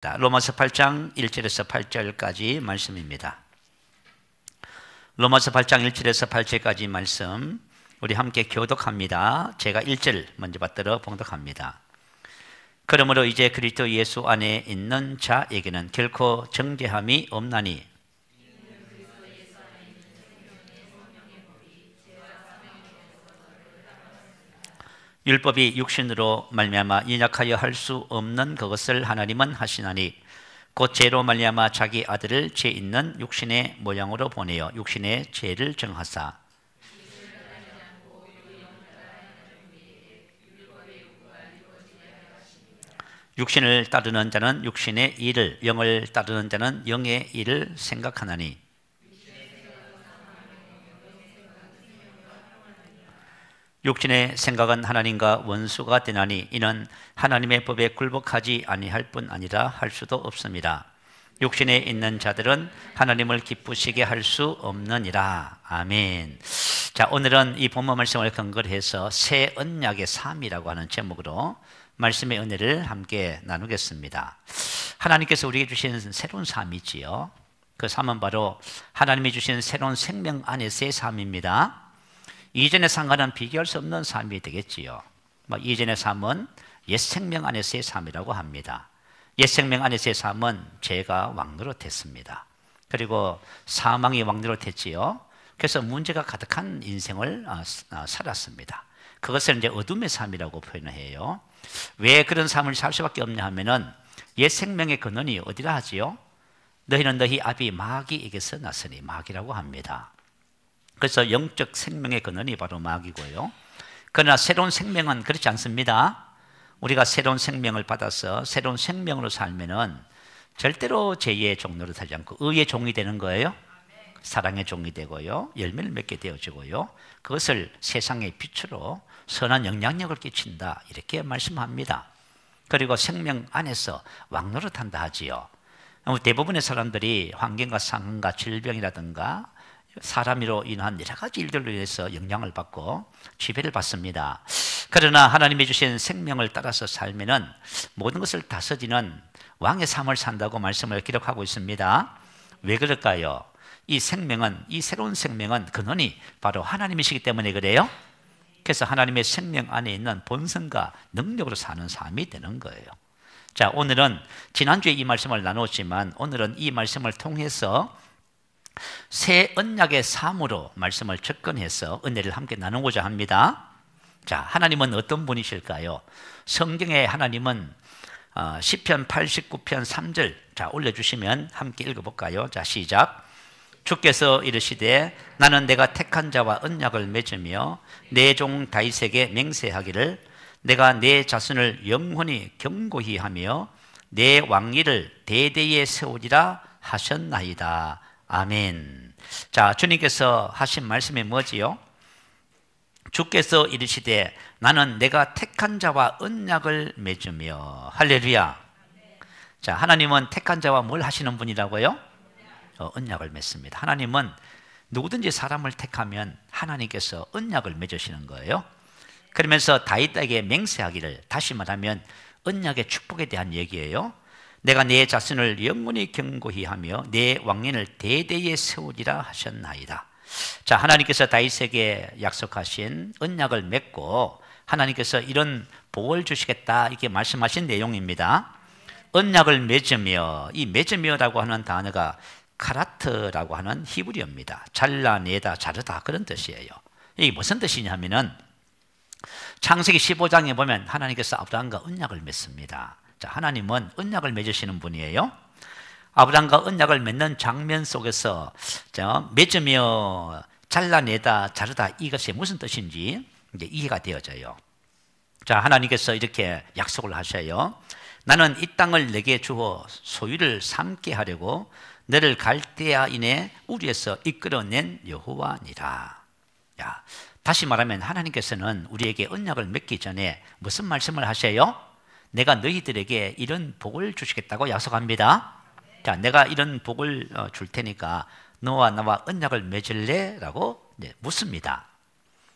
로마서 8장 1절에서 8절까지 말씀입니다. 로마서 8장 1절에서 8절까지 말씀 우리 함께 교독합니다. 제가 1절 먼저 받들어 봉독합니다. 그러므로 이제 그리스도 예수 안에 있는 자에게는 결코 정죄함이 없나니 율법이 육신으로 말미암아 연약하여 할 수 없는 그것을 하나님은 하시나니 곧 죄로 말미암아 자기 아들을 죄 있는 육신의 모양으로 보내어 육신의 죄를 정하사 육신을 따르는 자는 육신의 일을, 영을 따르는 자는 영의 일을 생각하나니 육신의 생각은 하나님과 원수가 되나니 이는 하나님의 법에 굴복하지 아니할 뿐 아니라 할 수도 없습니다. 육신에 있는 자들은 하나님을 기쁘시게 할 수 없느니라. 아멘. 자, 오늘은 이 본문 말씀을 근거로 해서 새 언약의 삶이라고 하는 제목으로 말씀의 은혜를 함께 나누겠습니다. 하나님께서 우리에게 주신 새로운 삶이지요. 그 삶은 바로 하나님이 주신 새로운 생명 안에서의 삶입니다. 이전의 삶과는 비교할 수 없는 삶이 되겠지요. 이전의 삶은 옛 생명 안에서의 삶이라고 합니다. 옛 생명 안에서의 삶은 죄가 왕노릇했습니다. 그리고 사망이 왕노릇했지요. 그래서 문제가 가득한 인생을 살았습니다. 그것을 이제 어둠의 삶이라고 표현을 해요. 왜 그런 삶을 살 수밖에 없냐 하면은 옛 생명의 근원이 어디라 하지요? 너희는 너희 아비 마귀에게서 났으니, 마귀라고 합니다. 그래서 영적 생명의 근원이 바로 마귀고요. 그러나 새로운 생명은 그렇지 않습니다. 우리가 새로운 생명을 받아서 새로운 생명으로 살면은 절대로 죄의 종로를 살지 않고 의의 종이 되는 거예요. 사랑의 종이 되고요. 열매를 맺게 되어지고요. 그것을 세상의 빛으로 선한 영향력을 끼친다. 이렇게 말씀합니다. 그리고 생명 안에서 왕노릇한다 하지요. 대부분의 사람들이 환경과 상황과 질병이라든가 사람으로 인한 여러 가지 일들로 인해서 영향을 받고 지배를 받습니다. 그러나 하나님이 주신 생명을 따라서 살면은 모든 것을 다스리는 왕의 삶을 산다고 말씀을 기록하고 있습니다. 왜 그럴까요? 이 생명은, 이 새로운 생명은 근원이 바로 하나님이시기 때문에 그래요. 그래서 하나님의 생명 안에 있는 본성과 능력으로 사는 삶이 되는 거예요. 자, 오늘은 지난주에 이 말씀을 나눴지만 오늘은 이 말씀을 통해서 새 언약의 삶으로 말씀을 접근해서 은혜를 함께 나누고자 합니다. 자, 하나님은 어떤 분이실까요? 성경에 하나님은 시편 89편 3절 자 올려주시면 함께 읽어볼까요? 자, 시작. 주께서 이르시되 나는 내가 택한 자와 언약을 맺으며 내 종 다윗에게 맹세하기를 내가 내 자손을 영원히 견고히 하며 내 왕위를 대대에 세우리라 하셨나이다. 아멘. 자, 주님께서 하신 말씀이 뭐지요? 주께서 이르시되 나는 내가 택한 자와 언약을 맺으며. 할렐루야. 자, 하나님은 택한 자와 뭘 하시는 분이라고요? 언약을 맺습니다. 하나님은 누구든지 사람을 택하면 하나님께서 언약을 맺으시는 거예요. 그러면서 다윗에게 맹세하기를, 다시 말하면 언약의 축복에 대한 얘기예요. 내가 내 자손을 영원히 견고히 하며 내 왕위를 대대에 세우리라 하셨나이다. 자, 하나님께서 다윗에게 약속하신 언약을 맺고 하나님께서 이런 복을 주시겠다 이렇게 말씀하신 내용입니다. 언약을 맺으며, 이 맺으며라고 하는 단어가 카라트라고 하는 히브리어입니다. 잘라내다, 자르다 그런 뜻이에요. 이게 무슨 뜻이냐면은 창세기 15장에 보면 하나님께서 아브라함과 언약을 맺습니다. 자, 하나님은 언약을 맺으시는 분이에요. 아브라함과 언약을 맺는 장면 속에서 맺으며 잘라내다, 자르다 이것이 무슨 뜻인지 이제 이해가 되어져요. 자, 하나님께서 이렇게 약속을 하셔요. 나는 이 땅을 내게 주어 소유를 삼게 하려고 너를 갈대아인의 우리에서 이끌어낸 여호와니라. 야, 다시 말하면 하나님께서는 우리에게 언약을 맺기 전에 무슨 말씀을 하셔요? 내가 너희들에게 이런 복을 주시겠다고 약속합니다. 자, 내가 이런 복을 줄 테니까 너와 나와 언약을 맺을래? 라고 묻습니다.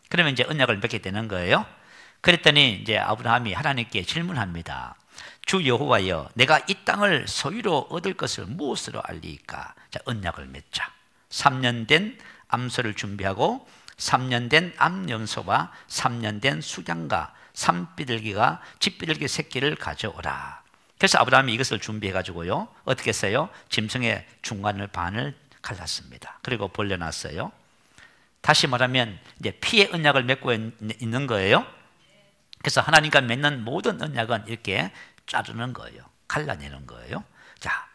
그러면 이제 언약을 맺게 되는 거예요. 그랬더니 이제 아브라함이 하나님께 질문합니다. 주 여호와여, 내가 이 땅을 소유로 얻을 것을 무엇으로 알리까? 자, 언약을 맺자. 3년 된 암소를 준비하고 3년 된 암염소와 3년 된 수장과 산비둘기가 집비둘기 새끼를 가져오라. 그래서 아브라함이 이것을 준비해 가지고요, 어떻게 했어요? 짐승의 중간을 반을 갈랐습니다. 그리고 벌려놨어요. 다시 말하면 이제 피의 언약을 맺고 있는 거예요. 그래서 하나님과 맺는 모든 언약은 이렇게 자르는 거예요. 갈라내는 거예요. 자,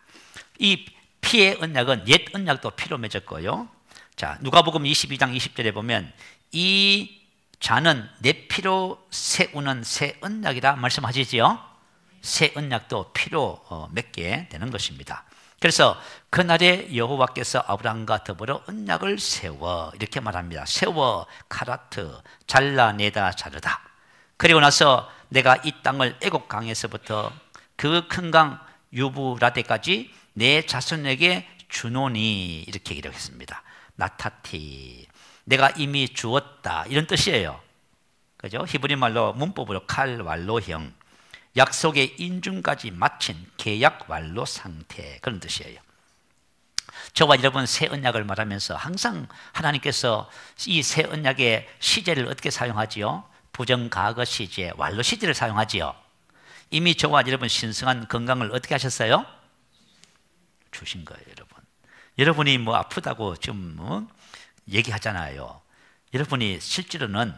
이 피의 언약은 옛 언약도 피로 맺었고요. 자, 누가복음 22장 20절에 보면 이 자는 내 피로 세우는 새 언약이라 말씀하시지요. 새 언약도 피로 맺게 되는 것입니다. 그래서 그날에 여호와께서 아브라함과 더불어 언약을 세워, 이렇게 말합니다. 세워 카라트, 잘라내다 자르다. 그리고 나서 내가 이 땅을 애곡 강에서부터 그 큰 강 유브라데까지 내 자손에게 주노니, 이렇게 기록했습니다. 나타티, 내가 이미 주었다, 이런 뜻이에요. 그죠? 히브리 말로 문법으로 칼 완로형, 약속의 인중까지 마친 계약 완로 상태, 그런 뜻이에요. 저와 여러분 새 언약을 말하면서 항상 하나님께서 이 새 언약의 시제를 어떻게 사용하지요? 부정과거 시제, 완로 시제를 사용하지요. 이미 저와 여러분 신성한 건강을 어떻게 하셨어요? 주신 거예요, 여러분. 여러분이 뭐 아프다고 좀 얘기하잖아요. 여러분이 실제로는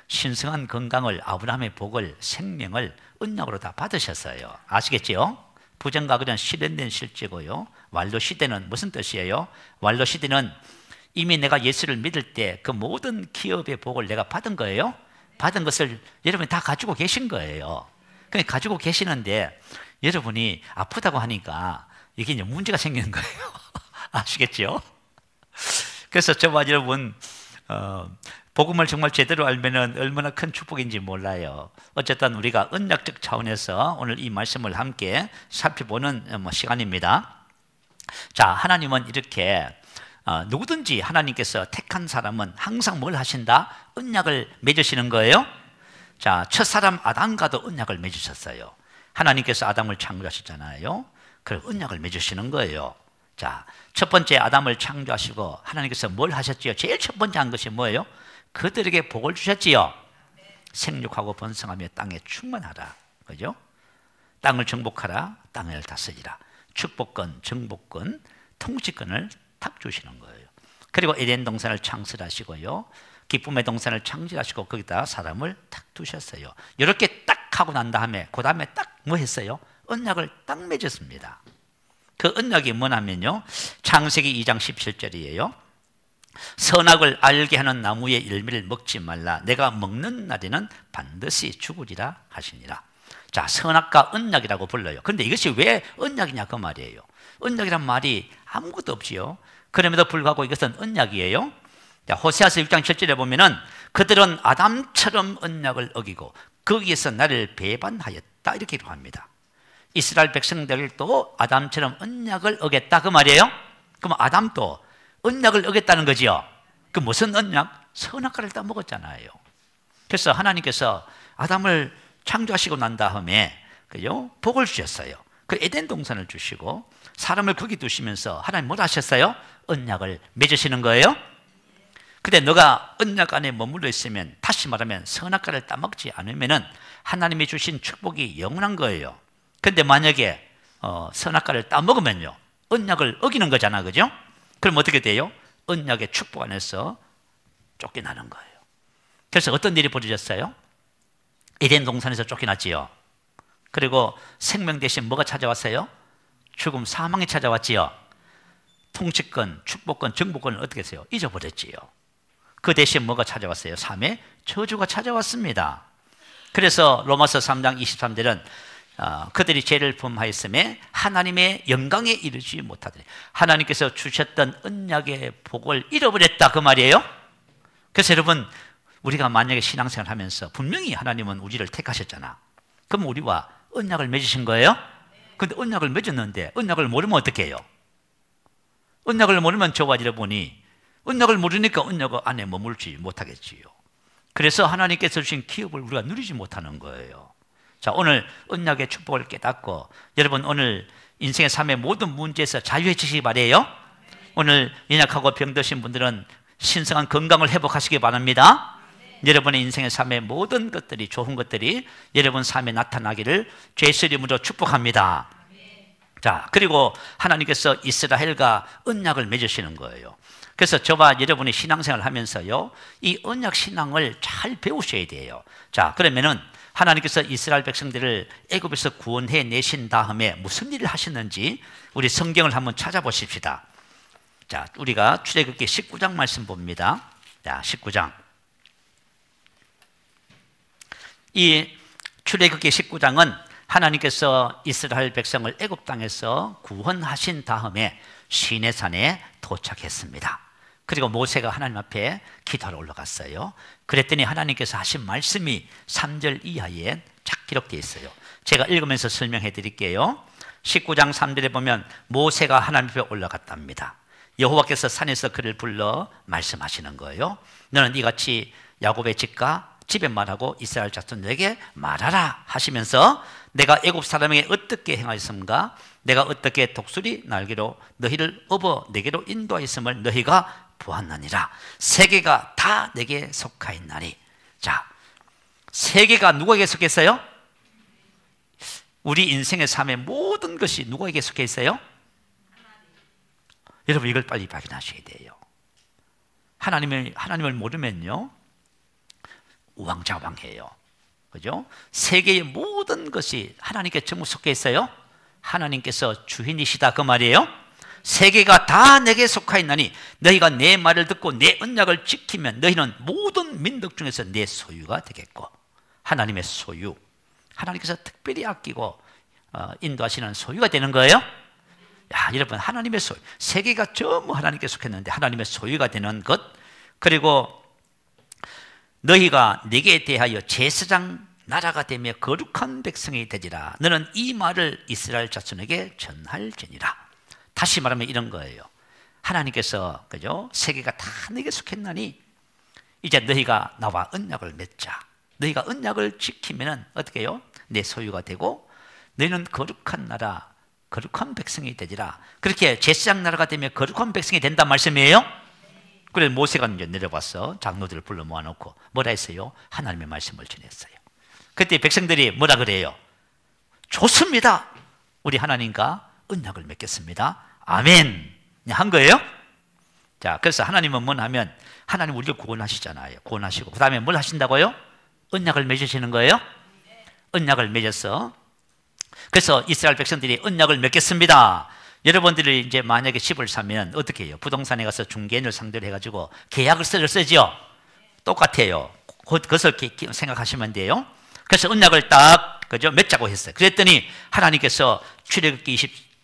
신성한 건강을, 아브라함의 복을, 생명을 언약으로 다 받으셨어요. 아시겠지요? 부정과거는 실현된 실제고요. 완로 시대는 무슨 뜻이에요? 완로 시대는 이미 내가 예수를 믿을 때 그 모든 기업의 복을 내가 받은 거예요. 받은 것을 여러분이 다 가지고 계신 거예요. 그러니까 가지고 계시는데 여러분이 아프다고 하니까 이게 이제 문제가 생기는 거예요. 아시겠죠? 그래서 저와 여러분 복음을 정말 제대로 알면은 얼마나 큰 축복인지 몰라요. 어쨌든 우리가 언약적 차원에서 오늘 이 말씀을 함께 살펴보는 시간입니다. 자, 하나님은 이렇게 누구든지 하나님께서 택한 사람은 항상 뭘 하신다? 언약을 맺으시는 거예요. 자, 첫사람 아담과도 언약을 맺으셨어요. 하나님께서 아담을 창조하셨잖아요. 그 언약을 맺으시는 거예요. 자, 첫 번째 아담을 창조하시고 하나님께서 뭘 하셨지요? 제일 첫 번째 한 것이 뭐예요? 그들에게 복을 주셨지요. 생육하고 번성하며 땅에 충만하라. 그죠? 땅을 정복하라. 땅을 다스리라. 축복권, 정복권, 통치권을 탁 주시는 거예요. 그리고 에덴 동산을 창설하시고요, 기쁨의 동산을 창조하시고 거기다 사람을 탁 두셨어요. 이렇게 딱 하고 난 다음에 그 다음에 딱 뭐 했어요? 언약을 딱 맺었습니다. 그 언약이 뭐냐면요, 창세기 2장 17절이에요. 선악을 알게 하는 나무의 열매를 먹지 말라. 내가 먹는 날에는 반드시 죽으리라 하시니라. 자, 선악과 언약이라고 불러요. 그런데 이것이 왜 언약이냐 그 말이에요. 언약이란 말이 아무것도 없지요. 그럼에도 불구하고 이것은 언약이에요. 자, 호세아서 6장 7절에 보면은 그들은 아담처럼 언약을 어기고 거기에서 나를 배반하였다, 이렇게 기록합니다. 이스라엘 백성들도 아담처럼 언약을 어겼다 그 말이에요. 그럼 아담도 언약을 어겼다는 거지요. 그 무슨 언약? 선악과를 다 먹었잖아요. 그래서 하나님께서 아담을 창조하시고 난 다음에 그죠? 복을 주셨어요. 그 에덴 동산을 주시고 사람을 거기 두시면서 하나님 뭘 하셨어요? 언약을 맺으시는 거예요. 근데 너가 언약 안에 머물러 있으면, 다시 말하면 선악과를 따먹지 않으면은 하나님이 주신 축복이 영원한 거예요. 근데 만약에 선악과를 따먹으면요, 언약을 어기는 거잖아, 그죠? 그럼 어떻게 돼요? 언약의 축복 안에서 쫓겨나는 거예요. 그래서 어떤 일이 벌어졌어요? 에덴 동산에서 쫓겨났지요. 그리고 생명 대신 뭐가 찾아왔어요? 죽음, 사망이 찾아왔지요. 통치권, 축복권, 정복권을 어떻게 했어요? 잊어버렸지요. 그 대신 뭐가 찾아왔어요? 삶의 저주가 찾아왔습니다. 그래서 로마서 3장 23절은 그들이 죄를 범하였음에 하나님의 영광에 이르지 못하더니 하나님께서 주셨던 언약의 복을 잃어버렸다 그 말이에요. 그래서 여러분, 우리가 만약에 신앙생활 하면서 분명히 하나님은 우리를 택하셨잖아. 그럼 우리와 언약을 맺으신 거예요? 근데 언약을 맺었는데 언약을 모르면 어떻게 해요? 언약을 모르면 저와 여러분이 언약을 모르니까 언약 안에 머물지 못하겠지요. 그래서 하나님께서 주신 기업을 우리가 누리지 못하는 거예요. 자, 오늘 언약의 축복을 깨닫고 여러분 오늘 인생의 삶의 모든 문제에서 자유해지시기 바래요. 오늘 연약하고 병드신 분들은 신성한 건강을 회복하시기 바랍니다. 여러분의 인생의 삶의 모든 것들이, 좋은 것들이 여러분 삶에 나타나기를 주의 이름으로 축복합니다. 자, 그리고 하나님께서 이스라엘과 언약을 맺으시는 거예요. 그래서 저와 여러분이 신앙생활을 하면서요, 이 언약 신앙을 잘 배우셔야 돼요. 자, 그러면은 하나님께서 이스라엘 백성들을 애굽에서 구원해 내신 다음에 무슨 일을 하셨는지 우리 성경을 한번 찾아보십시다. 자, 우리가 출애굽기 19장 말씀 봅니다. 자, 19장. 이 출애굽기 19장은 하나님께서 이스라엘 백성을 애굽 땅에서 구원하신 다음에 시내산에 도착했습니다. 그리고 모세가 하나님 앞에 기도하러 올라갔어요. 그랬더니 하나님께서 하신 말씀이 3절 이하에 쫙 기록되어 있어요. 제가 읽으면서 설명해 드릴게요. 19장 3절에 보면 모세가 하나님 앞에 올라갔답니다. 여호와께서 산에서 그를 불러 말씀하시는 거예요. 너는 이같이 야곱의 집과 집에 말하고 이스라엘 자손들에게 말하라 하시면서 내가 애굽 사람에게 어떻게 행하였음과 내가 어떻게 독수리 날개로 너희를 업어 내게로 인도하였음을 너희가 보았느니라. 세계가 다 내게 속하였나니. 자, 세계가 누구에게 속했어요? 우리 인생의 삶의 모든 것이 누구에게 속해 있어요? 여러분 이걸 빨리 발견하셔야 돼요. 하나님을 모르면요 우왕좌왕해요. 그죠? 세계의 모든 것이 하나님께 전부 속해 있어요. 하나님께서 주인이시다 그 말이에요. 세계가 다 내게 속하였나니 너희가 내 말을 듣고 내 언약을 지키면 너희는 모든 민족 중에서 내 소유가 되겠고. 하나님의 소유, 하나님께서 특별히 아끼고 인도하시는 소유가 되는 거예요. 야, 여러분 하나님의 소유, 세계가 전부 하나님께 속했는데 하나님의 소유가 되는 것. 그리고 너희가 내게 대하여 제사장 나라가 되며 거룩한 백성이 되리라. 너는 이 말을 이스라엘 자손에게 전할지니라. 다시 말하면 이런 거예요. 하나님께서 그죠? 세계가 다 내게 속했나니 이제 너희가 나와 언약을 맺자. 너희가 언약을 지키면은 어떻게 해요? 내 소유가 되고 너희는 거룩한 나라, 거룩한 백성이 되리라. 그렇게 제사장 나라가 되며 거룩한 백성이 된단 말씀이에요. 그래서 모세가 이제 내려와서 장로들을 불러 모아놓고 뭐라 했어요? 하나님의 말씀을 전했어요. 그때 백성들이 뭐라 그래요? 좋습니다. 우리 하나님과 언약을 맺겠습니다. 아멘. 한 거예요. 자, 그래서 하나님은 뭐 하면 하나님 우리를 구원하시잖아요. 구원하시고 그 다음에 뭘 하신다고요? 언약을 맺으시는 거예요. 언약을 맺어서 그래서 이스라엘 백성들이 언약을 맺겠습니다. 여러분들이 이제 만약에 집을 사면 어떻게 해요? 부동산에 가서 중개인을 상대로 해가지고 계약을 쓰죠. 똑같아요. 그것을 생각하시면 돼요. 그래서 언약을 딱 그죠? 맺자고 했어요. 그랬더니 하나님께서 출애굽기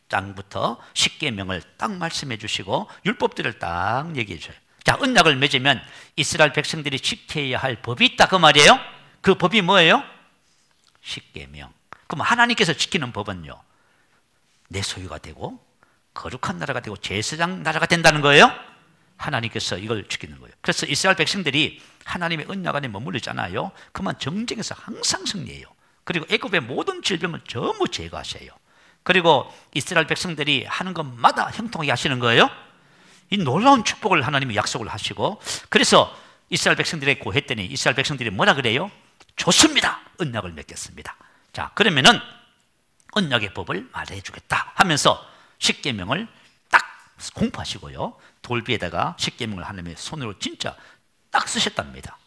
20장부터 십계명을 딱 말씀해 주시고 율법들을 딱 얘기해 줘요. 자, 언약을 맺으면 이스라엘 백성들이 지켜야 할 법이 있다 그 말이에요. 그 법이 뭐예요? 십계명. 그럼 하나님께서 지키는 법은요, 내 소유가 되고 거룩한 나라가 되고 제사장 나라가 된다는 거예요. 하나님께서 이걸 지키는 거예요. 그래서 이스라엘 백성들이 하나님의 언약 안에 머물러 있잖아요. 그만 정쟁에서 항상 승리해요. 그리고 애굽의 모든 질병을 전부 제거하셔요. 그리고 이스라엘 백성들이 하는 것마다 형통하게 하시는 거예요. 이 놀라운 축복을 하나님이 약속을 하시고, 그래서 이스라엘 백성들에게 고했더니 이스라엘 백성들이 뭐라 그래요? 좋습니다. 언약을 맺겠습니다. 자, 그러면은 언약의 법을 말해주겠다 하면서 십계명을 딱 공포하시고요, 돌비에다가 십계명을 하나님의 손으로 진짜 딱 쓰셨답니다.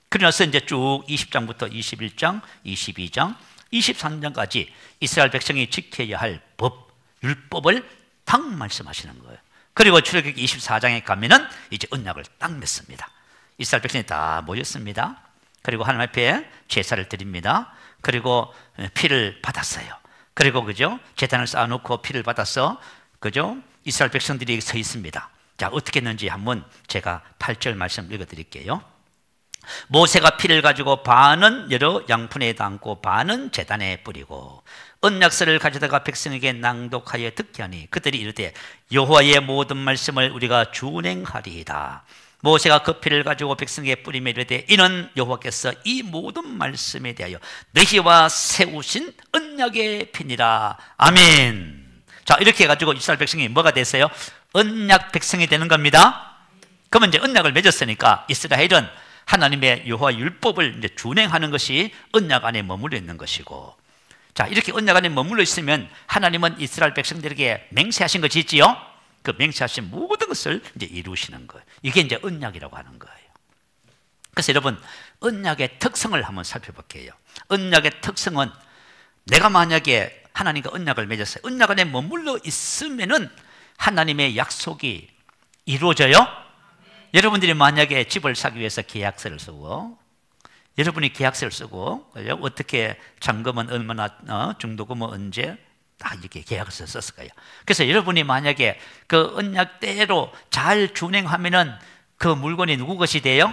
그러면서 이제 쭉 20장부터 21장, 22장, 23장까지 이스라엘 백성이 지켜야 할 법, 율법을 딱 말씀하시는 거예요. 그리고 출애굽기 24장에 가면은 이제 언약을 딱 맺습니다. 이스라엘 백성이 다 모였습니다. 그리고 하나님 앞에 제사를 드립니다. 그리고 피를 받았어요. 그리고 그죠? 제단을 쌓아놓고 피를 받아서 그죠? 이스라엘 백성들이 서 있습니다. 자, 어떻게 했는지 한번 제가 8절 말씀 읽어드릴게요. 모세가 피를 가지고 반은 여러 양푼에 담고 반은 제단에 뿌리고 언약서를 가져다가 백성에게 낭독하여 듣게 하니 그들이 이르되 여호와의 모든 말씀을 우리가 준행하리이다. 모세가 그 피를 가지고 백성에게 뿌리며 이르되 이는 여호와께서 이 모든 말씀에 대하여 너희와 세우신 언약의 피니라. 아멘. 자, 이렇게 해가지고 이스라엘 백성이 뭐가 됐어요? 언약 백성이 되는 겁니다. 그러면 이제 언약을 맺었으니까 이스라엘은 하나님의 여호와 율법을 이제 준행하는 것이 언약 안에 머물러 있는 것이고, 자, 이렇게 언약 안에 머물러 있으면 하나님은 이스라엘 백성들에게 맹세하신 것이 있지요. 그 맹세하신 모든 것을 이제 이루시는 거예요. 이게 이제 언약이라고 하는 거예요. 그래서 여러분, 언약의 특성을 한번 살펴볼게요. 언약의 특성은 내가 만약에 하나님과 언약을 맺었어요. 언약 안에 머물러 있으면은 하나님의 약속이 이루어져요. 여러분들이 만약에 집을 사기 위해서 계약서를 쓰고, 여러분이 계약서를 쓰고, 어떻게 잔금은 얼마나, 중도금은 언제, 다 이렇게 계약서를 썼을 거예요. 그래서 여러분이 만약에 그 언약대로 잘 준행하면은 그 물건이 누구 것이 돼요?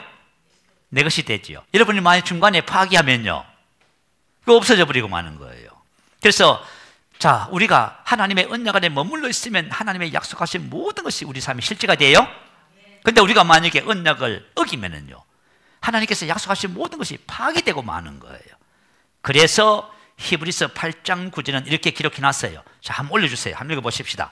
내 것이 되지요. 여러분이 만약 중간에 파기하면요, 그거 없어져 버리고 마는 거예요. 그래서 자, 우리가 하나님의 언약 안에 머물러 있으면 하나님의 약속하신 모든 것이 우리 삶의 실제가 돼요. 근데 우리가 만약에 언약을 어기면은요, 하나님께서 약속하신 모든 것이 파기되고 마는 거예요. 그래서 히브리서 8장 9절은 이렇게 기록해 놨어요. 자, 한번 올려주세요. 한번 읽어보십시다.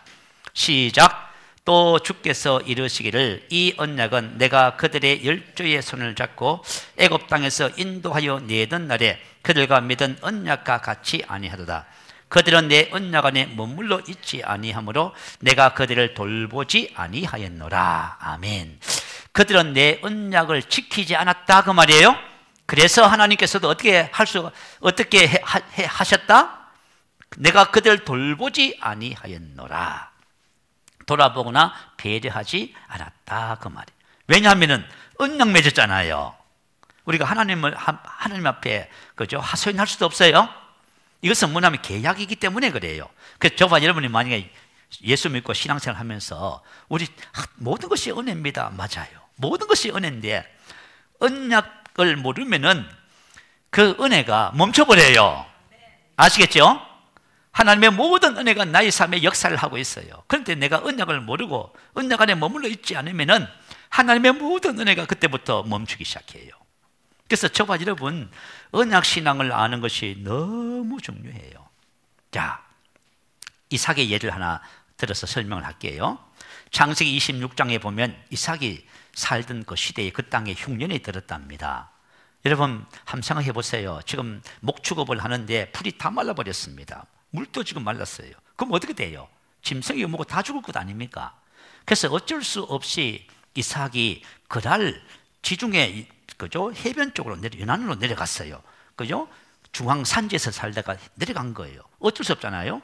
시작. 또 주께서 이르시기를 이 언약은 내가 그들의 열조의 손을 잡고 애굽 땅에서 인도하여 내던 날에 그들과 맺은 언약과 같이 아니하도다. 그들은 내 언약 안에 머물러 있지 아니하므로 내가 그들을 돌보지 아니하였노라. 아멘. 그들은 내 언약을 지키지 않았다 그 말이에요. 그래서 하나님께서도 어떻게 하셨다? 내가 그들을 돌보지 아니하였노라. 돌아보거나 배려하지 않았다 그 말이에요. 왜냐하면은 언약 맺었잖아요. 우리가 하나님 앞에 그죠, 하소연할 수도 없어요. 이것은 뭐냐면 계약이기 때문에 그래요. 그래서 저와 여러분이 만약에 예수 믿고 신앙생활 하면서 우리 모든 것이 은혜입니다. 맞아요. 모든 것이 은혜인데 언약을 모르면은 그 은혜가 멈춰버려요. 아시겠죠? 하나님의 모든 은혜가 나의 삶에 역사를 하고 있어요. 그런데 내가 언약을 모르고 언약 안에 머물러 있지 않으면은 하나님의 모든 은혜가 그때부터 멈추기 시작해요. 그래서 저와 여러분, 언약 신앙을 아는 것이 너무 중요해요. 자, 이삭의 예를 하나 들어서 설명을 할게요. 창세기 26장에 보면 이삭이 살던 그 시대에 그 땅에 흉년이 들었답니다. 여러분 한번 생각해 보세요. 지금 목축업을 하는데 풀이 다 말라버렸습니다. 물도 지금 말랐어요. 그럼 어떻게 돼요? 짐승이 뭐고 다 죽을 것 아닙니까? 그래서 어쩔 수 없이 이삭이 그날 지중해 그죠? 해변 쪽으로 연안으로 내려갔어요. 그죠? 중앙 산지에서 살다가 내려간 거예요. 어쩔 수 없잖아요.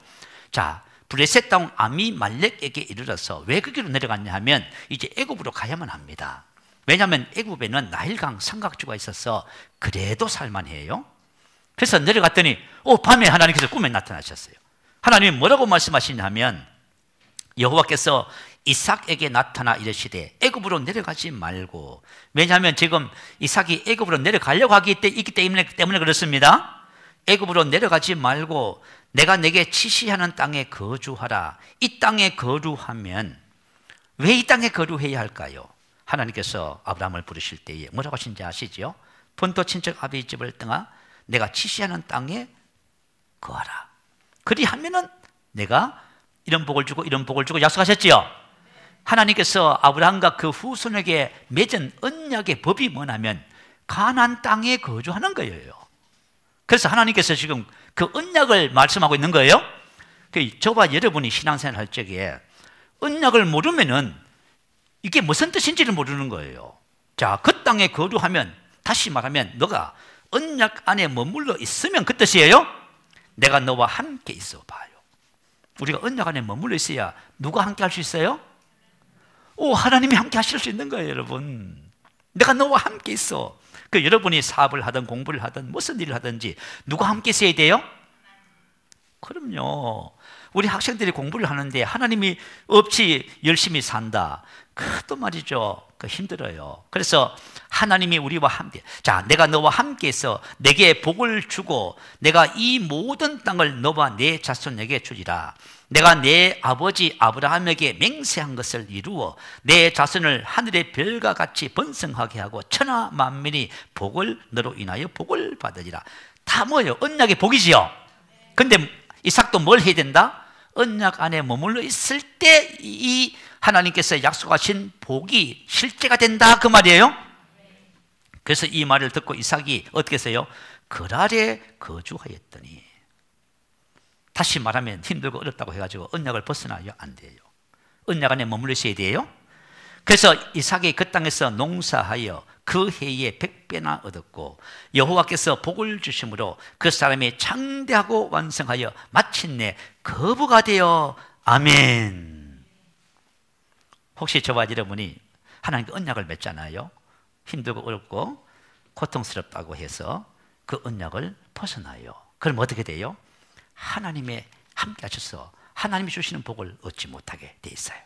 자, 브레셋 땅 아미말렉에게 이르러서 왜 거기로 내려갔냐 하면 이제 애굽으로 가야만 합니다. 왜냐하면 애굽에는 나일강 삼각주가 있어서 그래도 살만해요. 그래서 내려갔더니 밤에 하나님께서 꿈에 나타나셨어요. 하나님이 뭐라고 말씀하시냐면 여호와께서 이삭에게 나타나 이르시되 애굽으로 내려가지 말고, 왜냐하면 지금 이삭이 애굽으로 내려가려고 있기 때문에 그렇습니다. 애굽으로 내려가지 말고 내가 내게 지시하는 땅에 거주하라. 이 땅에 거주하면, 왜 이 땅에 거주해야 할까요? 하나님께서 아브라함을 부르실 때에 뭐라고 하신지 아시죠? 본토 친척 아비의 집을 떠나 내가 지시하는 땅에 거하라. 그리하면은 내가 이런 복을 주고 이런 복을 주고 약속하셨지요. 하나님께서 아브라함과 그 후손에게 맺은 언약의 법이 뭐냐면 가나안 땅에 거주하는 거예요. 그래서 하나님께서 지금 그 언약을 말씀하고 있는 거예요. 저와 여러분이 신앙생활 할 적에 언약을 모르면은 이게 무슨 뜻인지를 모르는 거예요. 자, 그 땅에 거주하면, 다시 말하면 너가 언약 안에 머물러 있으면 그 뜻이에요. 내가 너와 함께 있어 봐요. 우리가 언약 안에 머물러 있어야 누가 함께 할 수 있어요? 하나님이 함께 하실 수 있는 거예요, 여러분. 내가 너와 함께 있어. 여러분이 사업을 하든 공부를 하든 무슨 일을 하든지 누가 함께 있어야 돼요? 그럼요. 우리 학생들이 공부를 하는데 하나님이 없이 열심히 산다. 그것도 말이죠, 힘들어요. 그래서 하나님이 우리와 함께, 자, 내가 너와 함께해서 내게 복을 주고 내가 이 모든 땅을 너와 내 자손에게 주리라. 내가 내 아버지 아브라함에게 맹세한 것을 이루어 내 자손을 하늘의 별과 같이 번성하게 하고 천하 만민이 복을 너로 인하여 복을 받으리라. 다 뭐예요? 언약의 복이지요. 근데 이삭도 뭘 해야 된다? 언약 안에 머물러 있을 때 이 하나님께서 약속하신 복이 실제가 된다, 그 말이에요. 그래서 이 말을 듣고 이삭이 어떻게 했어요? 그랄에 거주하였더니, 다시 말하면 힘들고 어렵다고 해가지고 언약을 벗어나요? 안 돼요. 언약 안에 머물러 있어야 돼요. 그래서 이삭이 그 땅에서 농사하여 그 해에 100배나 얻었고 여호와께서 복을 주심으로 그 사람이 창대하고 완성하여 마침내 거부가 되어 아멘. 혹시 저와 여러분이 하나님께 언약을 맺잖아요. 힘들고 어렵고 고통스럽다고 해서 그 언약을 벗어나요. 그럼 어떻게 돼요? 하나님의 함께 하셔서 하나님이 주시는 복을 얻지 못하게 돼 있어요.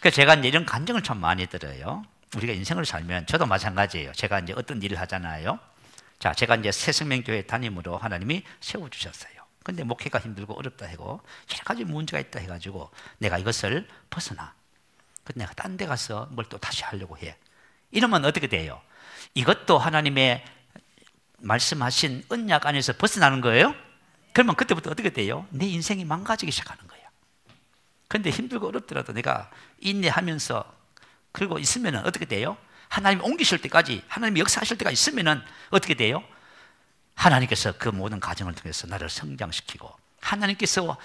그래서 제가 이제 이런 간증을 참 많이 들어요. 우리가 인생을 살면 저도 마찬가지예요. 제가 이제 어떤 일을 하잖아요. 자, 제가 이제 새생명교회 담임으로 하나님이 세워주셨어요. 근데 목회가 힘들고 어렵다 하고 여러 가지 문제가 있다 해가지고 내가 이것을 벗어나. 근데 내가 딴 데 가서 뭘 또 다시 하려고 해. 이러면 어떻게 돼요? 이것도 하나님의 말씀하신 언약 안에서 벗어나는 거예요? 그러면 그때부터 어떻게 돼요? 내 인생이 망가지기 시작하는 거예요. 근데 힘들고 어렵더라도 내가 인내하면서 그리고 있으면 어떻게 돼요? 하나님이 옮기실 때까지, 하나님이 역사하실 때까지 있으면 어떻게 돼요? 하나님께서 그 모든 과정을 통해서 나를 성장시키고 하나님께서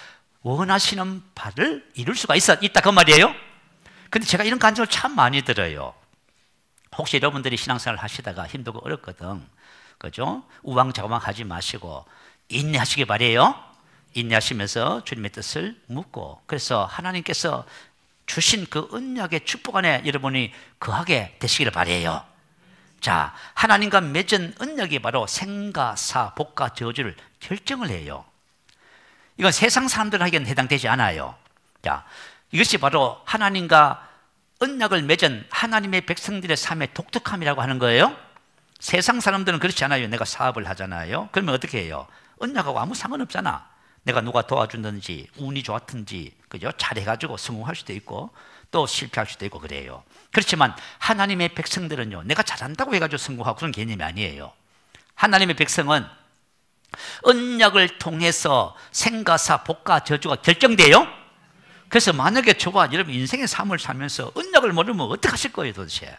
원하시는 바를 이룰 수가 있다, 그 말이에요. 근데 제가 이런 간증을 참 많이 들어요. 혹시 여러분들이 신앙생활 하시다가 힘들고 어렵거든, 그죠? 우왕좌왕하지 마시고 인내하시기 바래요. 인내하시면서 주님의 뜻을 묻고, 그래서 하나님께서 주신 그 언약의 축복 안에 여러분이 거하게 되시기를 바래요. 자, 하나님과 맺은 언약이 바로 생과 사, 복과 저주를 결정을 해요. 이건 세상 사람들에게는 해당되지 않아요. 자, 이것이 바로 하나님과 언약을 맺은 하나님의 백성들의 삶의 독특함이라고 하는 거예요. 세상 사람들은 그렇지 않아요. 내가 사업을 하잖아요. 그러면 어떻게 해요? 언약하고 아무 상관없잖아. 내가 누가 도와준다든지 운이 좋았든지, 그죠? 잘해가지고 성공할 수도 있고 또 실패할 수도 있고 그래요. 그렇지만 하나님의 백성들은요, 내가 잘한다고 해가지고 성공하고 그런 개념이 아니에요. 하나님의 백성은 언약을 통해서 생가사, 복과 저주가 결정돼요. 그래서 만약에 저와 여러분 인생의 삶을 살면서 언약을 모르면 어떡하실 거예요 도대체?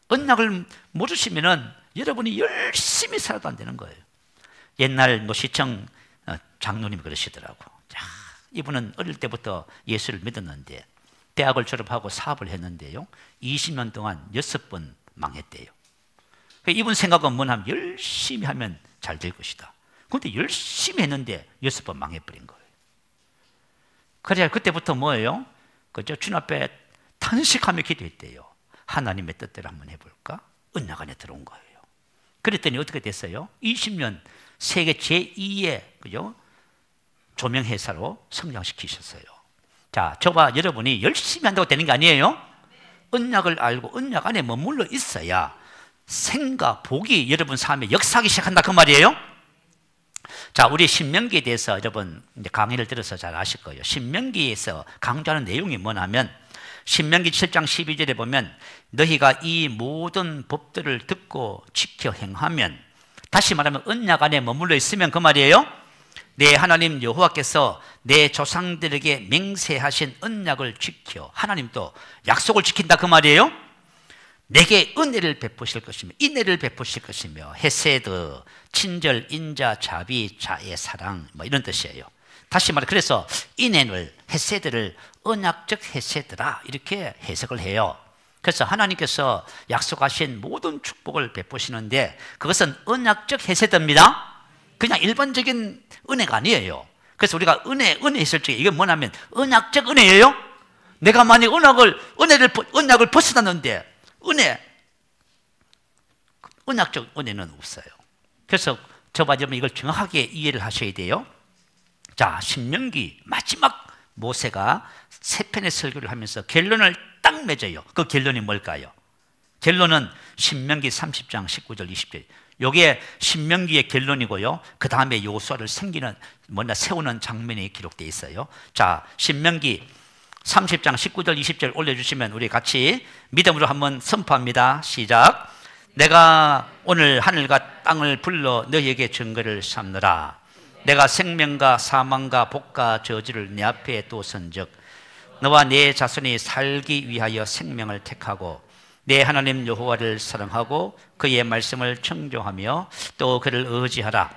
언약을 모르시면은 여러분이 열심히 살아도 안 되는 거예요. 옛날 노시청 장로님 그러시더라고. 자, 이분은 어릴 때부터 예수를 믿었는데 대학을 졸업하고 사업을 했는데요, 20년 동안 6번 망했대요. 이분 생각은 뭐냐면 열심히 하면 잘 될 것이다. 그런데 열심히 했는데 6번 망해버린 거예요. 그래야 그때부터 뭐예요? 그죠? 주님 앞에 탄식하며 기도했대요. 하나님의 뜻대로 한번 해볼까? 언약 안에 들어온 거예요. 그랬더니 어떻게 됐어요? 20년 세계 제2의 그죠? 조명회사로 성장시키셨어요. 자, 저와 여러분이 열심히 한다고 되는 게 아니에요. 언약을 알고 언약 안에 머물러 있어야 생과 복이 여러분 삶에 역사하기 시작한다, 그 말이에요. 자, 우리 신명기에 대해서 여러분 이제 강의를 들어서 잘 아실 거예요. 신명기에서 강조하는 내용이 뭐냐면 신명기 7장 12절에 보면 너희가 이 모든 법들을 듣고 지켜 행하면, 다시 말하면 언약 안에 머물러 있으면 그 말이에요. 내 하나님 여호와께서 내 조상들에게 맹세하신 언약을 지켜, 하나님도 약속을 지킨다, 그 말이에요. 내게 은혜를 베푸실 것이며 인애를 베푸실 것이며 헤세드, 친절, 인자, 자비, 자애, 사랑, 뭐 이런 뜻이에요. 다시 말해, 그래서 인애를, 헤세드를 언약적 헤세드라 이렇게 해석을 해요. 그래서 하나님께서 약속하신 모든 축복을 베푸시는데 그것은 언약적 헤세드입니다. 그냥 일반적인 은혜가 아니에요. 그래서 우리가 은혜 했을 적에 이게 뭐냐면 언약적 은혜예요. 내가 만약 언약을 벗어났는데 언약적 은혜는 없어요. 그래서 저와 여러분 이걸 정확하게 이해를 하셔야 돼요. 자, 신명기 마지막 모세가 세 편의 설교를 하면서 결론을 딱 딱 맺어요. 그 결론이 뭘까요? 결론은 신명기 30장 19절 20절. 요게 신명기의 결론이고요. 그 다음에 여호수아를 세우는 장면이 기록되어 있어요. 자, 신명기 30장 19절 20절 올려주시면 우리 같이 믿음으로 한번 선포합니다. 시작. 내가 오늘 하늘과 땅을 불러 너희에게 증거를 삼느라. 내가 생명과 사망과 복과 저주를 내 앞에 두선즉 너와 네 자손이 살기 위하여 생명을 택하고 내 하나님 여호와를 사랑하고 그의 말씀을 청종하며 또 그를 의지하라.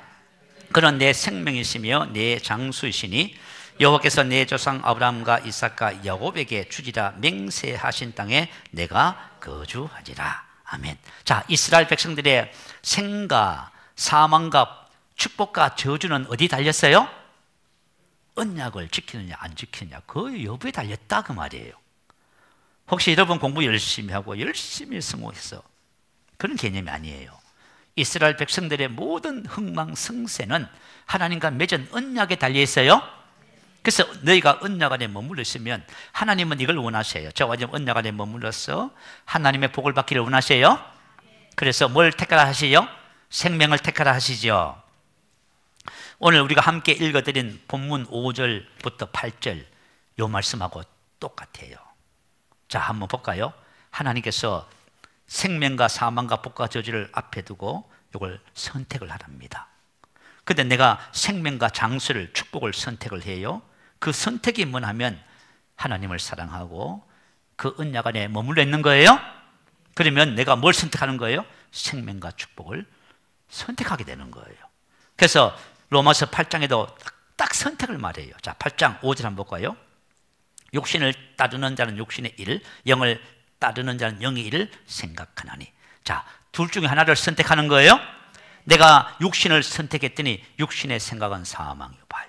그는 내 생명이시며 내 장수이시니 여호와께서 내 조상 아브라함과 이삭과 야곱에게 주리라 맹세하신 땅에 내가 거주하리라. 아멘. 자, 이스라엘 백성들의 생과 사망과 축복과 저주는 어디 달렸어요? 언약을 지키느냐 안 지키느냐 그 여부에 달렸다 그 말이에요. 혹시 여러분 공부 열심히 하고 열심히 성공해서 그런 개념이 아니에요. 이스라엘 백성들의 모든 흥망성쇠는 하나님과 맺은 언약에 달려 있어요. 그래서 너희가 언약 안에 머물러 있으면 하나님은 이걸 원하세요. 저와 지금 언약 안에 머물러서 하나님의 복을 받기를 원하세요. 그래서 뭘 택하라 하시요? 생명을 택하라 하시죠. 오늘 우리가 함께 읽어드린 본문 5절부터 8절 요 말씀하고 똑같아요. 자, 한번 볼까요? 하나님께서 생명과 사망과 복과 저주를 앞에 두고 이걸 선택을 하랍니다. 근데 내가 생명과 장수를 축복을 선택을 해요. 그 선택이 뭐냐면 하나님을 사랑하고 그 언약 안에 머물러 있는 거예요. 그러면 내가 뭘 선택하는 거예요? 생명과 축복을 선택하게 되는 거예요. 그래서 로마서 8장에도 딱 선택을 말해요. 자, 8장 5절 한번 볼까요? 육신을 따르는 자는 육신의 일, 영을 따르는 자는 영의 일을 생각하나니. 자, 둘 중에 하나를 선택하는 거예요. 내가 육신을 선택했더니 육신의 생각은 사망이요. 봐요.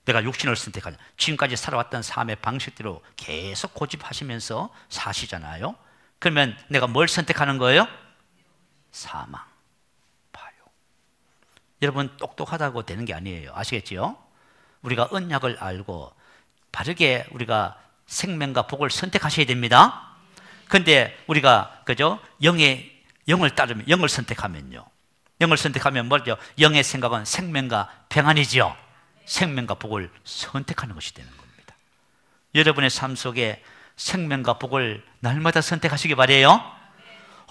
내가 육신을 선택하냐. 지금까지 살아왔던 삶의 방식대로 계속 고집하시면서 사시잖아요. 그러면 내가 뭘 선택하는 거예요? 사망. 봐요. 여러분 똑똑하다고 되는 게 아니에요. 아시겠지요? 우리가 언약을 알고 바르게 우리가 생명과 복을 선택하셔야 됩니다. 그런데 우리가 그죠? 영을 따르면 영을 선택하면요. 영을 선택하면 뭐죠? 영의 생각은 생명과 평안이지요. 생명과 복을 선택하는 것이 되는 겁니다. 여러분의 삶 속에 생명과 복을 날마다 선택하시기 바래요.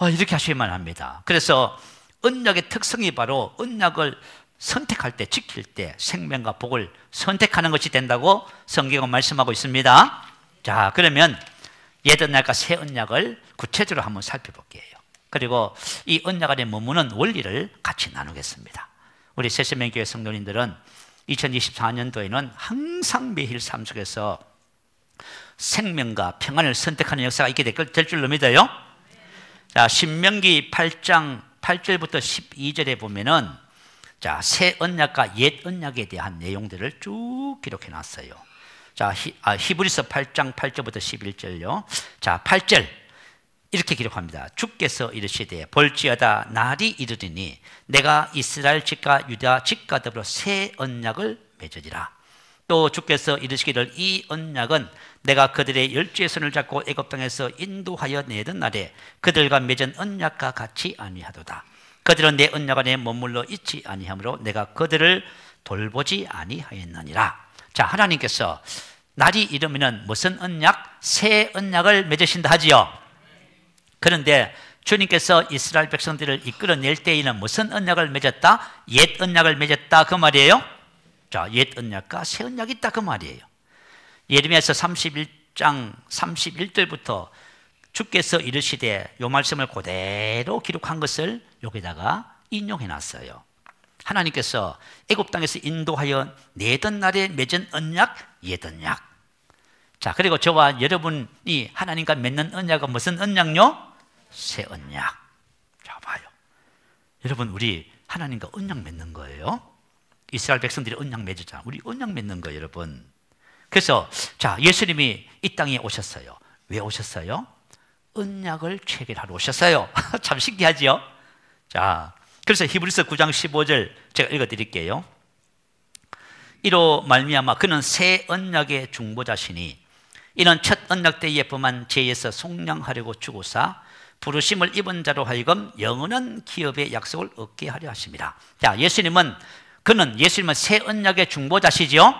이렇게 하셔야만 합니다. 그래서 언약의 특성이 바로 언약을 선택할 때, 지킬 때 생명과 복을 선택하는 것이 된다고 성경은 말씀하고 있습니다. 자, 그러면 옛 언약과 새 언약을 구체적으로 한번 살펴볼게요. 그리고 이 언약 안에 머무는 원리를 같이 나누겠습니다. 우리 새세명교회 성도님들은 2024년도에는 항상 매일 삶 속에서 생명과 평안을 선택하는 역사가 있게 될 줄로 믿어요. 자, 신명기 8장 8절부터 12절에 보면은 자, 새 언약과 옛 언약에 대한 내용들을 쭉 기록해 놨어요. 자, 히브리서 8장 8절부터 11절요. 자, 8절 이렇게 기록합니다. 주께서 이르시되 볼지어다 날이 이르리니 내가 이스라엘 집과 유다 집과 더불어 새 언약을 맺으리라. 또 주께서 이르시기를 이 언약은 내가 그들의 열주의 손을 잡고 애굽 땅에서 인도하여 내던 날에 그들과 맺은 언약과 같이 아니하도다. 그들은 내 언약 안에 머물러 있지 아니하므로 내가 그들을 돌보지 아니하였느니라. 자, 하나님께서 날이 이르면 무슨 언약? 새 언약을 맺으신다 하지요. 그런데 주님께서 이스라엘 백성들을 이끌어낼 때에는 무슨 언약을 맺었다? 옛 언약을 맺었다 그 말이에요. 자, 옛 언약과 새 언약이 있다 그 말이에요. 예레미야서 31장 31절부터 주께서 이르시되 요 말씀을 그대로 기록한 것을 여기다가 인용해 놨어요. 하나님께서 애굽 땅에서 인도하여 내던 날에 맺은 언약, 옛 언약. 자, 그리고 저와 여러분이 하나님과 맺는 언약은 무슨 언약요? 새 언약. 자, 봐요. 여러분, 우리 하나님과 언약 맺는 거예요. 이스라엘 백성들이 언약 맺었잖아. 우리 언약 맺는 거예요, 여러분. 그래서 자, 예수님이 이 땅에 오셨어요. 왜 오셨어요? 언약을 체결하러 오셨어요. 참 신기하지요? 자, 그래서 히브리서 9장 15절 제가 읽어드릴게요. 이로 말미암아 그는 새 언약의 중보자시니 이는 첫 언약 때에 범한 죄에서 속량하려고 주고사 부르심을 입은 자로 하여금 영원한 기업의 약속을 얻게 하려 하십니다. 자, 예수님은 새 언약의 중보자시죠?